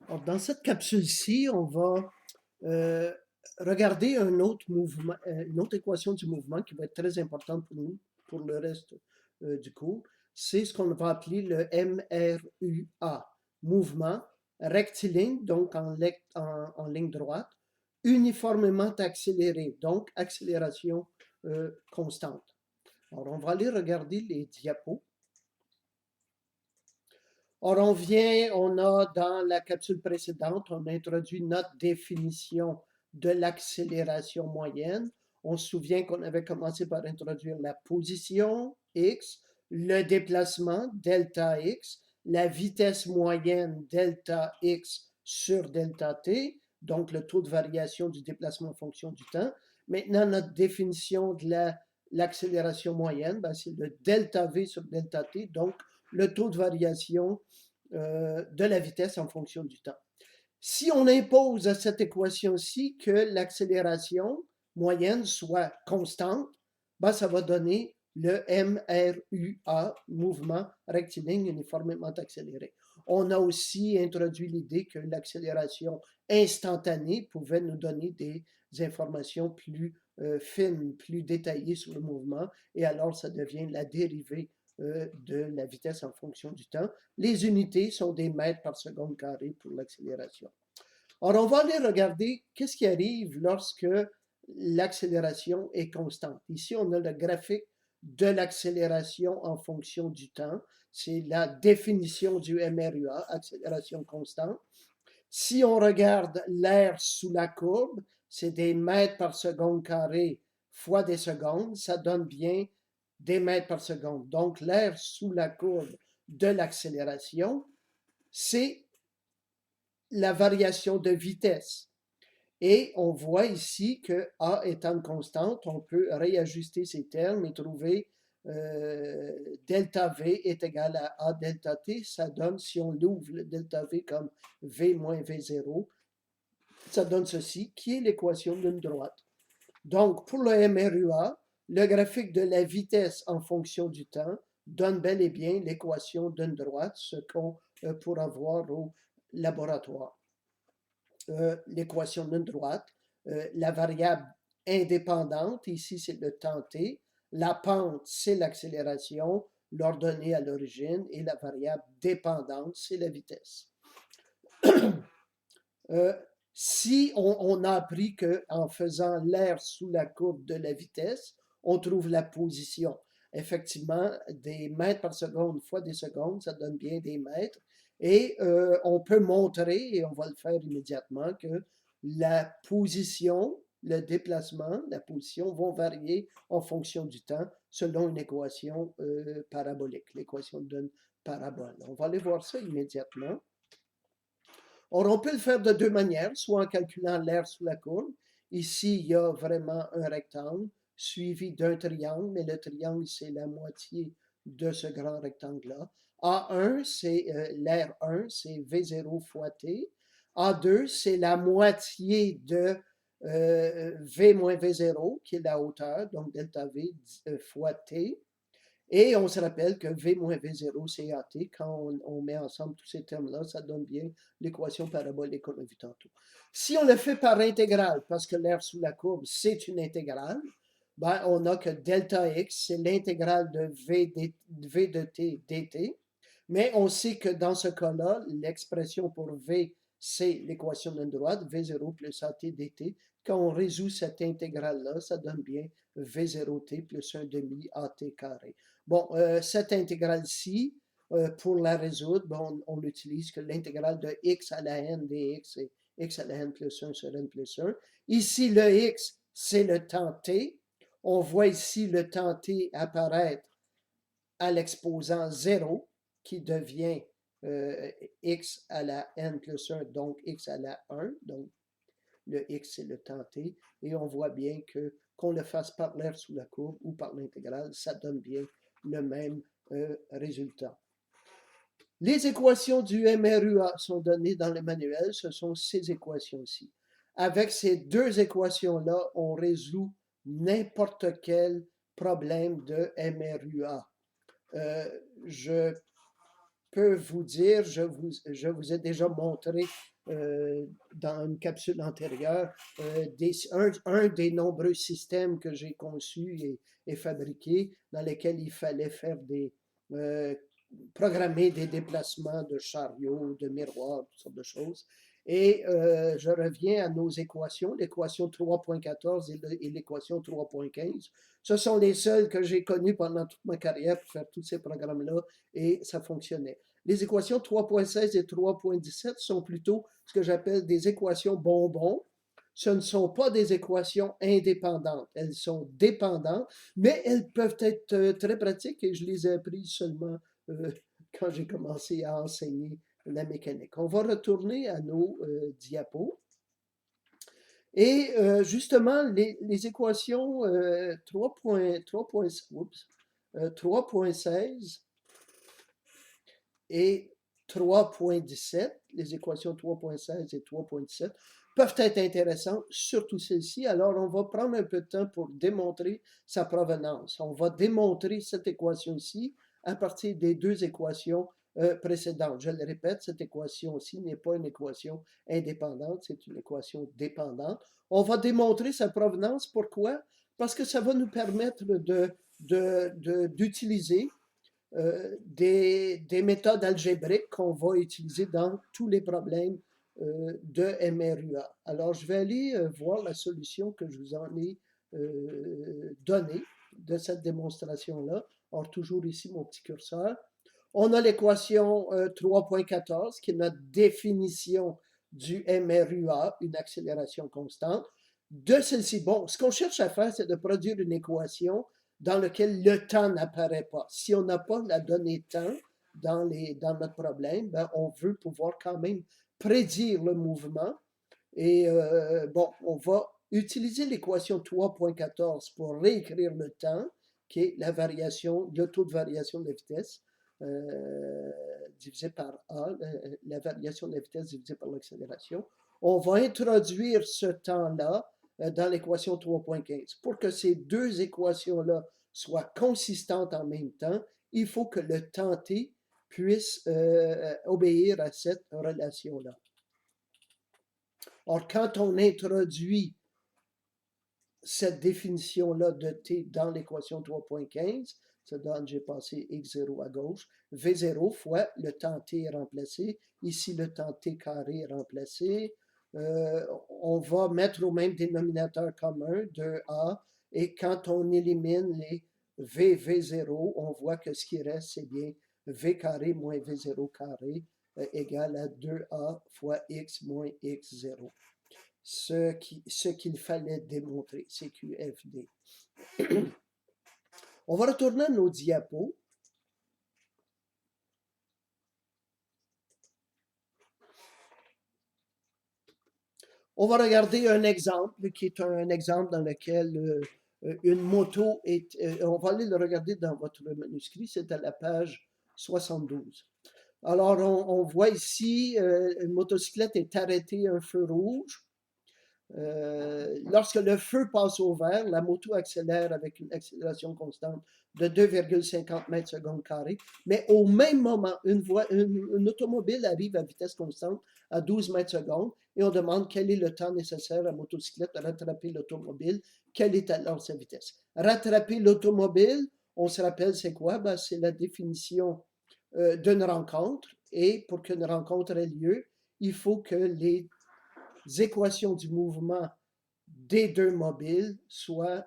Alors, dans cette capsule-ci, on va euh, regarder un autre mouvement, une autre équation du mouvement qui va être très importante pour nous, pour le reste du cours. C'est ce qu'on va appeler le MRUA, mouvement rectiligne, donc en ligne droite, uniformément accéléré, donc accélération constante. Alors, on va aller regarder les diapos. Or, on a dans la capsule précédente, on a introduit notre définition de l'accélération moyenne. On se souvient qu'on avait commencé par introduire la position x, le déplacement delta x, la vitesse moyenne delta x sur delta t, donc le taux de variation du déplacement en fonction du temps. Maintenant, notre définition de l'accélération moyenne, ben, c'est le delta v sur delta t, donc le taux de variation de la vitesse en fonction du temps. Si on impose à cette équation-ci que l'accélération moyenne soit constante, ben ça va donner le MRUA, mouvement rectiligne uniformément accéléré. On a aussi introduit l'idée que l'accélération instantanée pouvait nous donner des informations plus fines, plus détaillées sur le mouvement, et alors ça devient la dérivée de la vitesse en fonction du temps. Les unités sont des mètres par seconde carré pour l'accélération. Alors, on va aller regarder qu'est-ce qui arrive lorsque l'accélération est constante. Ici, on a le graphique de l'accélération en fonction du temps. C'est la définition du MRUA, accélération constante. Si on regarde l'air sous la courbe, c'est des mètres par seconde carré fois des secondes. Ça donne bien des mètres par seconde. Donc, l'air sous la courbe de l'accélération, c'est la variation de vitesse. Et on voit ici que A étant constante, on peut réajuster ces termes et trouver delta V est égal à A delta T. Ça donne, si on l'ouvre le delta V comme V moins V0, ça donne ceci, qui est l'équation d'une droite. Donc, pour le MRUA, le graphique de la vitesse en fonction du temps donne bel et bien l'équation d'une droite, ce qu'on pourra voir au laboratoire. L'équation d'une droite, la variable indépendante, ici c'est le temps t, la pente c'est l'accélération, l'ordonnée à l'origine, et la variable dépendante c'est la vitesse. Si on a appris qu'en faisant l'air sous la courbe de la vitesse, on trouve la position. Effectivement, des mètres par seconde fois des secondes, ça donne bien des mètres. Et on peut montrer, et on va le faire immédiatement, que la position, le déplacement, la position vont varier en fonction du temps selon une équation parabolique, l'équation d'une parabole. On va aller voir ça immédiatement. Or, on peut le faire de deux manières, soit en calculant l'air sous la courbe. Ici, il y a vraiment un rectangle suivi d'un triangle, mais le triangle, c'est la moitié de ce grand rectangle-là. A1, c'est l'air 1, c'est V0 fois T. A2, c'est la moitié de V moins V0, qui est la hauteur, donc delta V fois T. Et on se rappelle que V moins V0, c'est AT. Quand on met ensemble tous ces termes-là, ça donne bien l'équation parabolique qu'on a vue tantôt. Si on le fait par intégrale, parce que l'air sous la courbe, c'est une intégrale, ben, on a que delta x, c'est l'intégrale de v de t dt. Mais on sait que dans ce cas-là, l'expression pour v, c'est l'équation d'une droite, v0 plus at dt. Quand on résout cette intégrale-là, ça donne bien v0t plus 1 demi at carré. Bon, cette intégrale-ci, pour la résoudre, bon, on utilise que l'intégrale de x à la n dx est x à la n plus 1 sur n plus 1. Ici, le x, c'est le temps t. On voit ici le temps t apparaître à l'exposant 0, qui devient x à la n plus 1, donc x à la 1. Donc, le x, c'est le temps t. Et on voit bien que qu'on le fasse par l'air sous la courbe ou par l'intégrale, ça donne bien le même résultat. Les équations du MRUA sont données dans le manuel, ce sont ces équations-ci. Avec ces deux équations-là, on résout n'importe quel problème de MRUA. Je peux vous dire, je vous ai déjà montré dans une capsule antérieure, un des nombreux systèmes que j'ai conçus et fabriqués dans lesquels il fallait faire euh, programmer des déplacements de chariots, de miroirs, toutes sortes de choses. Et je reviens à nos équations, l'équation 3.14 et l'équation 3.15. Ce sont les seuls que j'ai connus pendant toute ma carrière pour faire tous ces programmes-là et ça fonctionnait. Les équations 3.16 et 3.17 sont plutôt ce que j'appelle des équations bonbons. Ce ne sont pas des équations indépendantes, elles sont dépendantes, mais elles peuvent être très pratiques et je les ai apprises seulement quand j'ai commencé à enseigner la mécanique. On va retourner à nos diapos. Et justement, les équations 3.16 et 3.17, les équations 3.16 et 3.17, peuvent être intéressantes, surtout celle-ci. Alors, on va prendre un peu de temps pour démontrer sa provenance. On va démontrer cette équation-ci à partir des deux équations précédentes. Je le répète, cette équation-ci n'est pas une équation indépendante, c'est une équation dépendante. On va démontrer sa provenance. Pourquoi? Parce que ça va nous permettre d'utiliser des méthodes algébriques qu'on va utiliser dans tous les problèmes de MRUA. Alors, je vais aller voir la solution que je vous en ai donnée de cette démonstration-là. Alors, toujours ici mon petit curseur. On a l'équation 3.14 qui est notre définition du MRUA, une accélération constante. De celle-ci, bon, ce qu'on cherche à faire, c'est de produire une équation dans laquelle le temps n'apparaît pas. Si on n'a pas la donnée temps dans notre problème, ben, on veut pouvoir quand même prédire le mouvement. Et bon, on va utiliser l'équation 3.14 pour réécrire le temps, qui est la variation, le taux de variation de la vitesse divisé par A, la variation de la vitesse divisée par l'accélération. On va introduire ce temps-là dans l'équation 3.15. Pour que ces deux équations-là soient consistantes en même temps, il faut que le temps t puisse obéir à cette relation-là. Or, quand on introduit cette définition-là de t dans l'équation 3.15, ça donne, j'ai passé x0 à gauche, v0 fois le temps t est remplacé. Ici, le temps t carré est remplacé. On va mettre au même dénominateur commun 2a, et quand on élimine les v0, on voit que ce qui reste, c'est bien v carré moins v0 carré égale à 2a fois x moins x0. Ce qu'il fallait démontrer, c'est QFD. On va retourner à nos diapos. On va regarder un exemple qui est un exemple dans lequel une moto est... on va aller le regarder dans votre manuscrit, c'est à la page 72. Alors, on voit ici, une motocyclette est arrêtée à un feu rouge. Lorsque le feu passe au vert, la moto accélère avec une accélération constante de 2,50 mètres secondes carrés. Mais au même moment, une automobile arrive à vitesse constante à 12 mètres secondes et on demande quel est le temps nécessaire à la motocyclette de rattraper l'automobile. Quelle est alors sa vitesse? Rattraper l'automobile, on se rappelle c'est quoi? Ben, c'est la définition d'une rencontre. Et pour qu'une rencontre ait lieu, il faut que les équations du mouvement des deux mobiles soient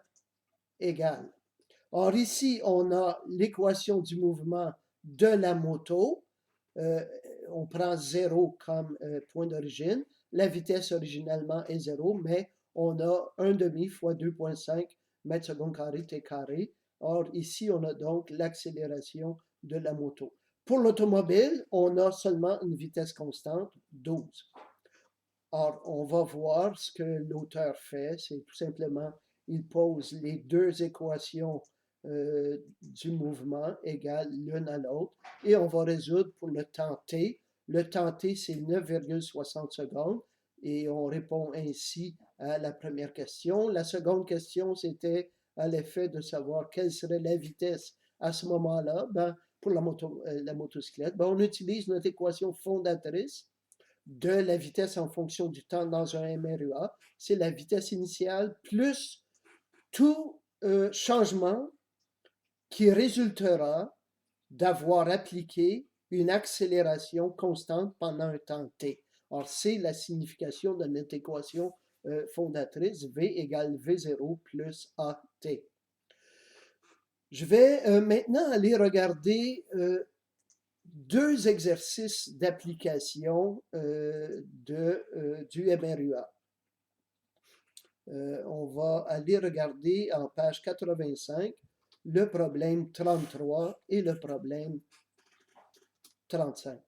égales. Or, ici, on a l'équation du mouvement de la moto. On prend 0 comme point d'origine. La vitesse originellement est 0, mais on a 1,5 fois 2,5 mètres secondes carré t carré. Or, ici, on a donc l'accélération de la moto. Pour l'automobile, on a seulement une vitesse constante, 12. Or, on va voir ce que l'auteur fait, c'est tout simplement, il pose les deux équations du mouvement égales l'une à l'autre et on va résoudre pour le temps t. Le temps t, c'est 9,60 secondes et on répond ainsi à la première question. La seconde question, c'était à l'effet de savoir quelle serait la vitesse à ce moment-là. Ben, pour la motocyclette, ben, on utilise notre équation fondatrice de la vitesse en fonction du temps dans un MRUA. C'est la vitesse initiale plus tout changement qui résultera d'avoir appliqué une accélération constante pendant un temps t. Or, c'est la signification de notre équation fondatrice, V égale V0 plus AT. Je vais maintenant aller regarder deux exercices d'application du MRUA. On va aller regarder en page 85 le problème 33 et le problème 35.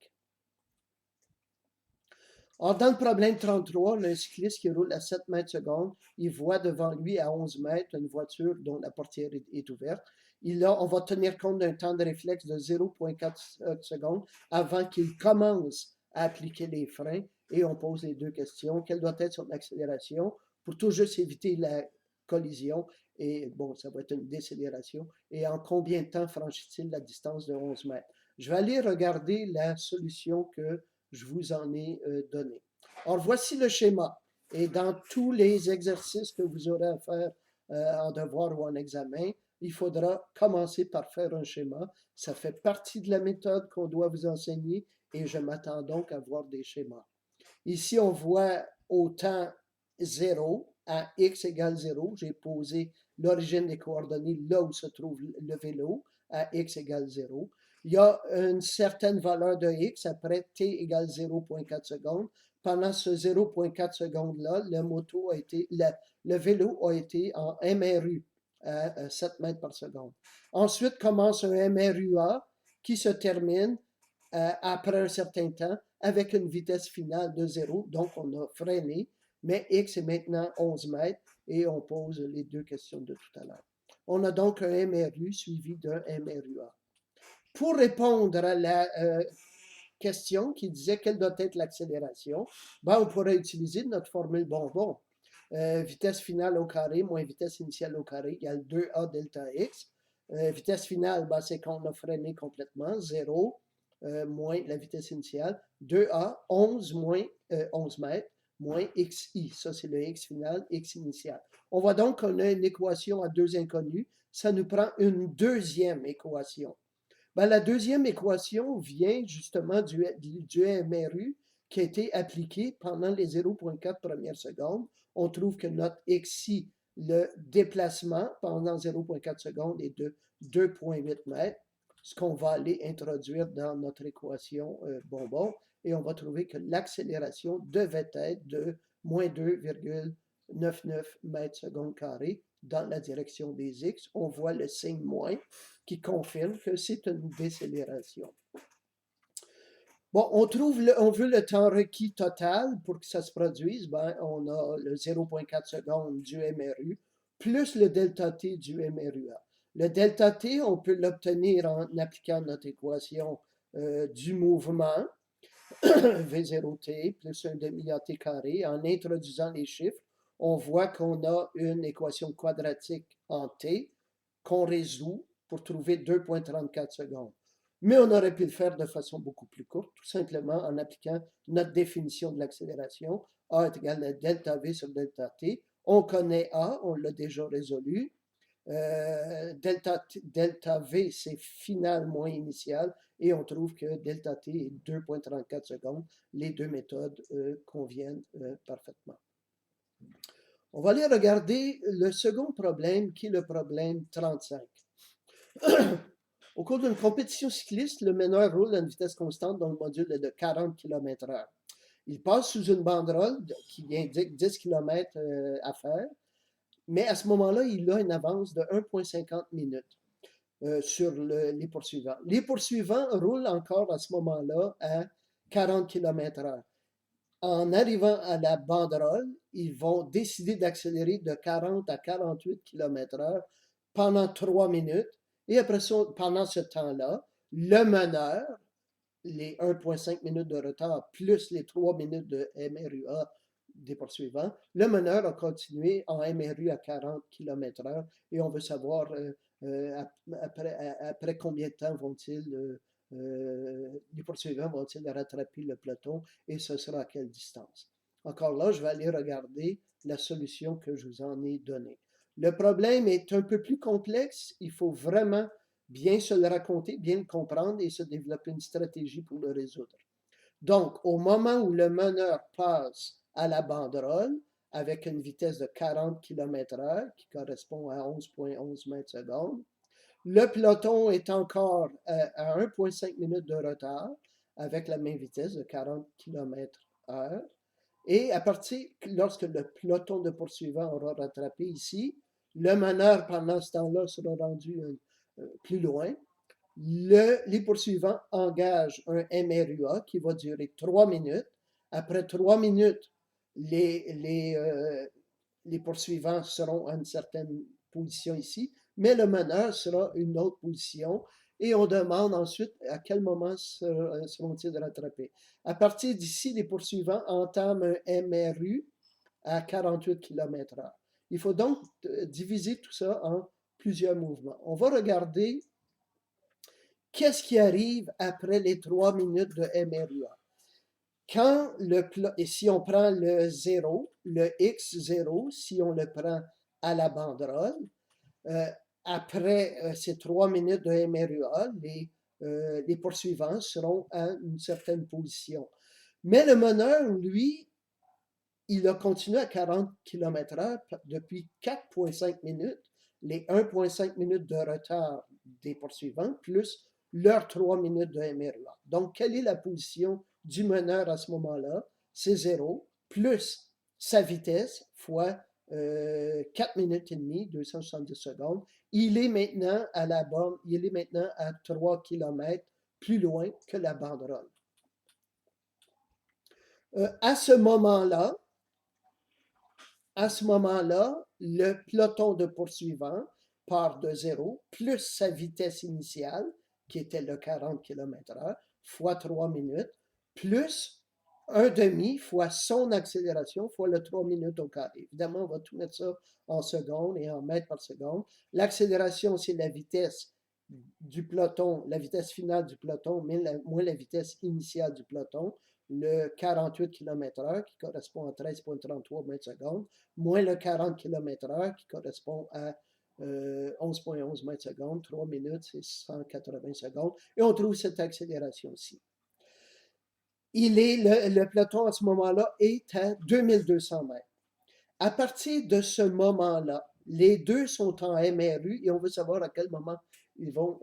Or, dans le problème 33, on a un cycliste qui roule à 7 mètres secondes. Il voit devant lui à 11 mètres une voiture dont la portière est ouverte. On va tenir compte d'un temps de réflexe de 0,4 secondes avant qu'il commence à appliquer les freins et on pose les deux questions. Quelle doit être son accélération pour tout juste éviter la collision? Et bon, ça va être une décélération. Et en combien de temps franchit-il la distance de 11 mètres? Je vais aller regarder la solution que je vous en ai donné. Alors, voici le schéma. Et dans tous les exercices que vous aurez à faire en devoir ou en examen, il faudra commencer par faire un schéma. Ça fait partie de la méthode qu'on doit vous enseigner et je m'attends donc à voir des schémas. Ici, on voit au temps 0 à x égale 0. J'ai posé l'origine des coordonnées là où se trouve le vélo à x égale 0. Il y a une certaine valeur de x après t égale 0,4 secondes. Pendant ce 0,4 secondes-là, le vélo a été en MRU à 7 mètres par seconde. Ensuite commence un MRUA qui se termine après un certain temps avec une vitesse finale de 0. Donc, on a freiné, mais x est maintenant 11 mètres et on pose les deux questions de tout à l'heure. On a donc un MRU suivi d'un MRUA. Pour répondre à la question qui disait quelle doit être l'accélération, on pourrait utiliser notre formule bonbon. Vitesse finale au carré moins vitesse initiale au carré égale 2a delta x. Vitesse finale, c'est qu'on a freiné complètement, 0 moins la vitesse initiale, 2a, 11 moins 11 mètres, moins xi. Ça, c'est le x final, x initial. On voit donc qu'on a une équation à deux inconnus. Ça nous prend une deuxième équation. La deuxième équation vient justement du MRU qui a été appliqué pendant les 0,4 premières secondes. On trouve que notre xi, le déplacement pendant 0,4 secondes est de 2,8 mètres, ce qu'on va aller introduire dans notre équation bonbon, et on va trouver que l'accélération devait être de moins 2,99 mètres secondes carrés dans la direction des x. On voit le signe moins qui confirme que c'est une décélération. Bon, on veut le temps requis total pour que ça se produise. On a le 0,4 secondes du MRU plus le delta t du MRUA. Le delta t, on peut l'obtenir en appliquant notre équation du mouvement, V0t plus un demi-AT carré. En introduisant les chiffres, on voit qu'on a une équation quadratique en t qu'on résout pour trouver 2,34 secondes. Mais on aurait pu le faire de façon beaucoup plus courte, tout simplement en appliquant notre définition de l'accélération. A est égal à delta V sur delta t. On connaît A, on l'a déjà résolu. Delta V, c'est final moins initial, et on trouve que delta t est 2,34 secondes. Les deux méthodes conviennent parfaitement. On va aller regarder le second problème, qui est le problème 35. Au cours d'une compétition cycliste, le meneur roule à une vitesse constante dont le module est de 40 km/h. Il passe sous une banderole qui indique 10 km à faire, mais à ce moment-là, il a une avance de 1,50 minutes sur les poursuivants. Les poursuivants roulent encore à ce moment-là à 40 km/h. En arrivant à la banderole, ils vont décider d'accélérer de 40 à 48 km/h pendant 3 minutes. Et après ça, pendant ce temps-là, le meneur, les 1,5 minutes de retard plus les 3 minutes de MRUA des poursuivants, le meneur a continué en MRU à 40 km/h et on veut savoir après combien de temps vont-ils les poursuivants vont-ils rattraper le peloton et ce sera à quelle distance. Encore là, je vais aller regarder la solution que je vous en ai donnée. Le problème est un peu plus complexe. Il faut vraiment bien se le raconter, bien le comprendre et se développer une stratégie pour le résoudre. Donc, au moment où le meneur passe à la banderole avec une vitesse de 40 km/h, qui correspond à 11,11 mètres secondes, le peloton est encore à 1,5 minutes de retard avec la même vitesse de 40 km/h. Et à partir, lorsque le peloton de poursuivants aura rattrapé ici, le meneur pendant ce temps-là sera rendu plus loin. Les poursuivants engagent un MRUA qui va durer 3 minutes. Après 3 minutes, les poursuivants seront à une certaine position ici, mais le meneur sera à une autre position et on demande ensuite à quel moment seront-ils rattrapés. À partir d'ici, les poursuivants entament un MRU à 48 km/h. Il faut donc diviser tout ça en plusieurs mouvements. On va regarder qu'est-ce qui arrive après les 3 minutes de MRUA. Quand et si on prend le 0, le X0, si on le prend à la banderole, après ces 3 minutes de MRUA, les poursuivants seront à une certaine position. Mais le meneur, lui, il a continué à 40 km/h depuis 4,5 minutes, les 1,5 minutes de retard des poursuivants, plus leurs 3 minutes de MRUA. Donc, quelle est la position du meneur à ce moment-là? C'est 0, plus sa vitesse, fois 4 minutes et demie, 270 secondes. Il est maintenant à la borne, il est maintenant à 3 km plus loin que la banderole. À ce moment-là, le peloton de poursuivants part de 0, plus sa vitesse initiale, qui était le 40 km/h, fois 3 minutes, plus un demi fois son accélération, fois le 3 minutes au carré. Évidemment, on va tout mettre ça en secondes et en mètres par seconde. L'accélération, c'est la vitesse du peloton, la vitesse finale du peloton, moins la vitesse initiale du peloton, le 48 km/h qui correspond à 13,33 mètres secondes, moins le 40 km/h qui correspond à 11,11 mètres secondes, 3 minutes, c'est 180 secondes, et on trouve cette accélération-ci. Le peloton à ce moment-là est à 2200 mètres. À partir de ce moment-là, les deux sont en MRU et on veut savoir à quel moment ils vont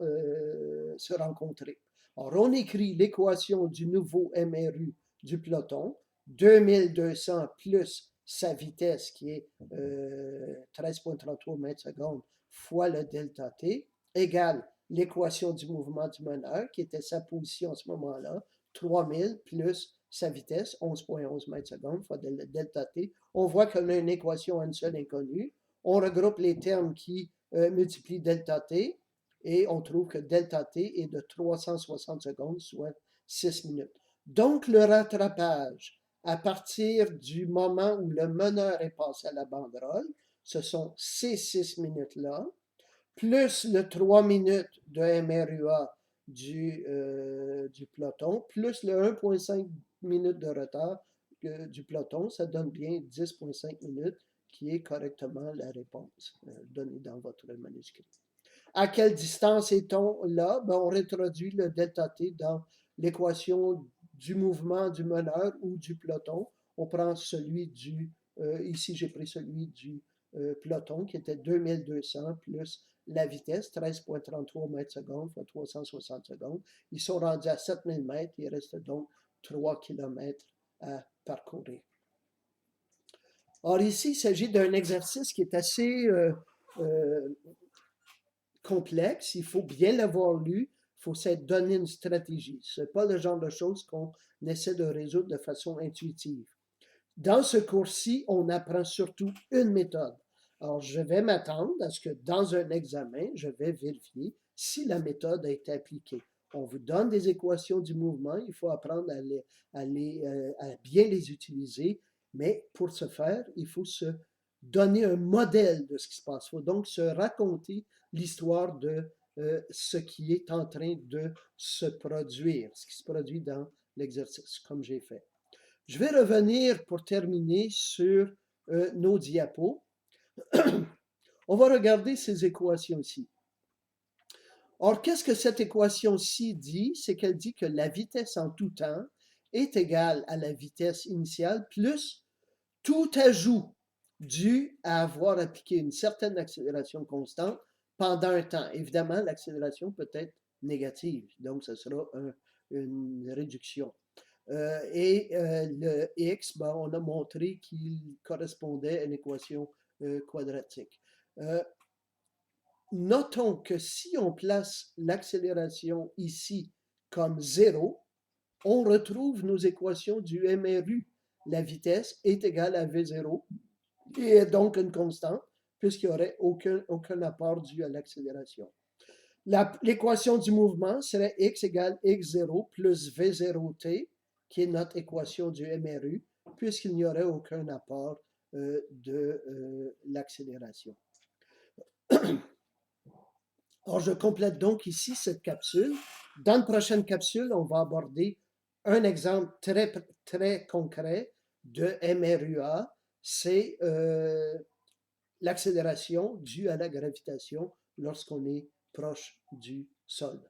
se rencontrer. Alors, on écrit l'équation du nouveau MRU du peloton, 2200 plus sa vitesse qui est 13,33 mètres secondes fois le delta T, égale l'équation du mouvement du meneur, qui était sa position à ce moment-là, 3000 plus sa vitesse, 11,11 mètres secondes fois delta T. On voit qu'on a une équation à une seule inconnue. On regroupe les termes qui multiplient delta T et on trouve que delta T est de 360 secondes, soit 6 minutes. Donc, le rattrapage, à partir du moment où le meneur est passé à la banderole, ce sont ces 6 minutes-là, plus le 3 minutes de MRUA du peloton, plus le 1,5 minutes de retard du peloton, ça donne bien 10,5 minutes, qui est correctement la réponse donnée dans votre manuscrit. À quelle distance est-on là? Ben, on réintroduit le delta T dans l'équation du mouvement du meneur ou du peloton. On prend celui ici j'ai pris celui du peloton qui était 2200 plus la vitesse, 13,33 mètres secondes fois 360 secondes. Ils sont rendus à 7000 mètres, il reste donc 3 km à parcourir. Or ici, il s'agit d'un exercice qui est assez complexe, il faut bien l'avoir lu, il faut s'être donné une stratégie. Ce n'est pas le genre de choses qu'on essaie de résoudre de façon intuitive. Dans ce cours-ci, on apprend surtout une méthode. Alors, je vais m'attendre à ce que dans un examen, je vais vérifier si la méthode a été appliquée. On vous donne des équations du mouvement, il faut apprendre à bien les utiliser, mais pour ce faire, il faut se donner un modèle de ce qui se passe. Il faut donc se raconter l'histoire de ce qui est en train de se produire, ce qui se produit dans l'exercice, comme j'ai fait. Je vais revenir pour terminer sur nos diapos. On va regarder ces équations ici. Or, qu'est-ce que cette équation-ci dit? C'est qu'elle dit que la vitesse en tout temps est égale à la vitesse initiale plus tout ajout dû à avoir appliqué une certaine accélération constante pendant un temps. Évidemment, l'accélération peut être négative, donc ce sera une réduction. Le x, ben, on a montré qu'il correspondait à une équation quadratique. Notons que si on place l'accélération ici comme 0, on retrouve nos équations du MRU. La vitesse est égale à V0 et est donc une constante puisqu'il n'y aurait aucun apport dû à l'accélération. L'équation du mouvement serait x égale x0 plus v0t, qui est notre équation du MRU, puisqu'il n'y aurait aucun apport de l'accélération. Alors, je complète donc ici cette capsule. Dans une prochaine capsule, on va aborder un exemple très concret de MRUA. C'est l'accélération due à la gravitation lorsqu'on est proche du sol.